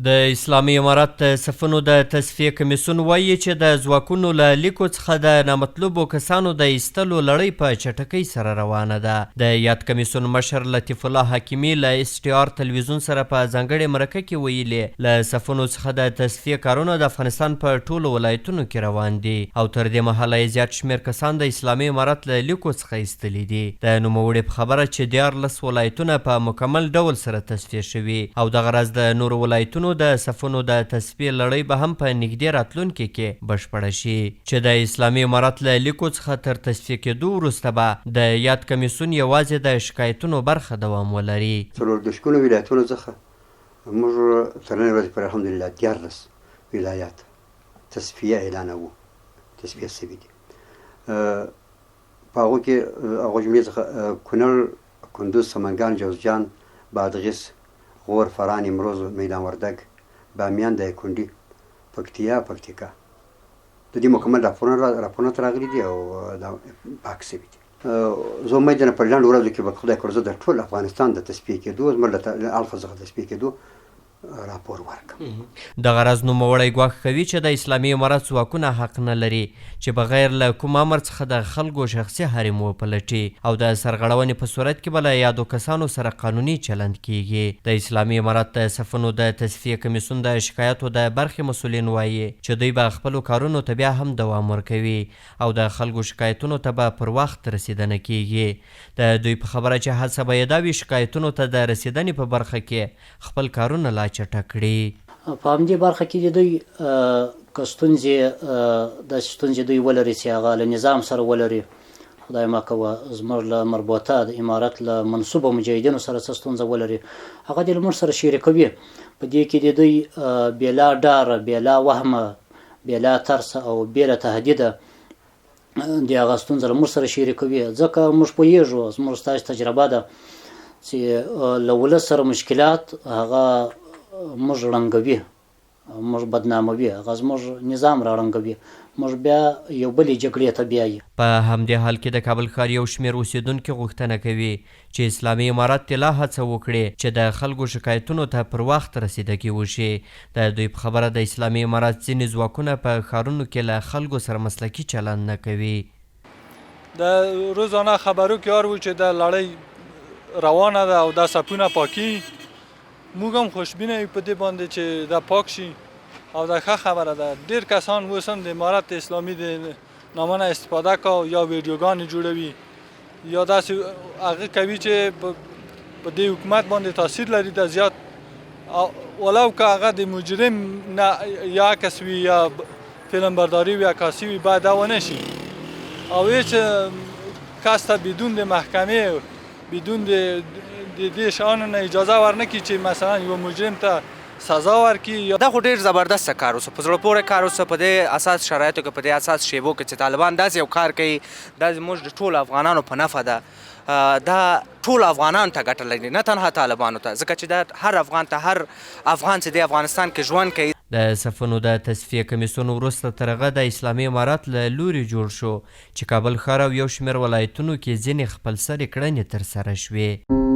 د اسلامي امارت د صفونو د تصفیه کمیسیون وایي چې د ځواکونو له لیکو څخه د نامطلوبو کسانو د ایستلو لړۍ په چټکۍ سره روانه ده. د یاد کمیسیون مشر لطیف الله حکیمي له STR تلویزیون سره په ځانګړې مرکه کې ویلي له صفونو څخه د تصفیه کارونه د افغانستان په ټولو ولایتونو کې روان دي او تر دې مهاله یې زیات شمېر کسان د اسلامي امارت له لیکو څخه ایستلي دي. د نوموړي په خبره چې 14 ولایتونه په مکمل ډول سره تصفیه شوي او دغه راز د نورو ولایتونو د صفونو د تصفیه لړۍ به هم په نږدې راتلونکي کې بشپړه شي چې د اسلامي امارت له لیکو څخه تر تصفیه کېدو وروسته به د یاد کمیسیون یوازې د شکایتونو برخه دوام ولري. څلور ولایتونو څخه موږ تر نن ورځې پورې الحمدلله 14 ولایات تصفیه اعلانوو، تصفیه شوي دي. په هغو کې هغو جملې څخه کونړ، کندوز، سمنګان، جوزجان، بادغیس، غور، فراه، نیمروز، میدان وردګ، بامیان، دایکنډي، پکتیا، پکتیکا د دې مکمل راپورونه راغلي دي او دا پاک شوي دي. زه امید لرم په لنډو ورځو کې به خدای کړه زه د ټول افغانستان د تصفیه کېدو زموږ له اړخه څخه تصفیه کېدو راپور ورکړم. دغه راز نوموړی ګواښ کوي چې د اسلامي امارت ځواکونه حق نه لري چې بغیر له کوم امر څخه د خلکو شخصي حریم وپلټي او د سرغړونې په صورت کې به له یادو کسانو سره قانوني چلند کیږي. د اسلامي امارت د صفونو د تصفیه کمیسیون د شکایاتو د برخې مسؤلین وایي چې دوی به خپلو کارونو ته بیا هم دوام ورکوي او د خلکو شکایتونو ته به پر وخت رسیدنه کیږي. د دوی په خبره چې هڅه به یې دا وي شکایتونو ته د رسیدنې په برخه کې خپل کارونه لا چټک کړي. په همدې برخه کې د دوی که ستونزې دوی ولري چې هغه له نظام سره ولري، خدای ما کوه زموږ له مربوطه د امارت له منصوبه مجاهدینو سره څه ستونزه ولري هغه دې له موږ سره شریکوي. په دې کې د دوی بېلا ډاره، بېلا وهمه، بېلا ترسه او بېله تهدیده د هغه ستونزه له موږ سره شریکوي، ځکه موږ پوهېږو زموږ ستاسو تجربه ده چې له ولس سره مشکلات هغه موږ ړنګوي، موږ بدناموي، هغه زموږ نظام را ړنګوي، موږ بیا یو بلې جګړې ته بیایي. په همدې حال کې د کابل ښار یو شمېر اوسیدونکي غوښتنه کوي چې اسلامي امارت لا هڅه وکړي چې د خلکو شکایتونو ته پر وخت رسیدګي وشي. د دوی په خبره د اسلامي امارت ځینې ځواکونه په ښارونو کې له خلکو سره مسلکي چلند نه کوي. د روزانه خبرو کې یار و چې د لړۍ روانه ده او دا صفونه پاکي، موږ هم خوشبینه یو په دې باندې چې دا پاک شي او دا ښه خبره ده. ډېر کسان اوس هم د امارت اسلامي د نامه نه استفاده کوي یا ویډیوګانې جوړوي یا داسې هغه کوي چې په دې حکومت باندې تاثیر لري د زیات، ولو که هغه د مجرم نه یا عکس وي یا فلم برداری وي یا عکاسي وي باید دا ونه شي او هیڅ کس ته بدون د محکمې بدون د دې شیانو نه اجازه ورنکړي چې مثلا یو مجرم ته سزا ورکړي. دا خو ډېر زبردسته کار اوسه، په زړه پورې کار اوسه. په دې اساس شرایطو کې، په دې اساس شیبو کې چې طالبان داسې یو کار کوي دا زموږ د ټولو افغانانو په نفع ده. دا ټولو افغانانو ته ګټه لري، نه تنها طالبانو ته، ځکه چې دا هر افغان ته، هر افغان چې د افغانستان کې ژوند کوي. د صفونو د تصفیه کمیسیون وروسته تر هغه د اسلامي امارت له لوري جوړ شو چې کابل ښار او یو شمېر ولایتونو کې ځینې خپلسرې کړنې ترسره شوې.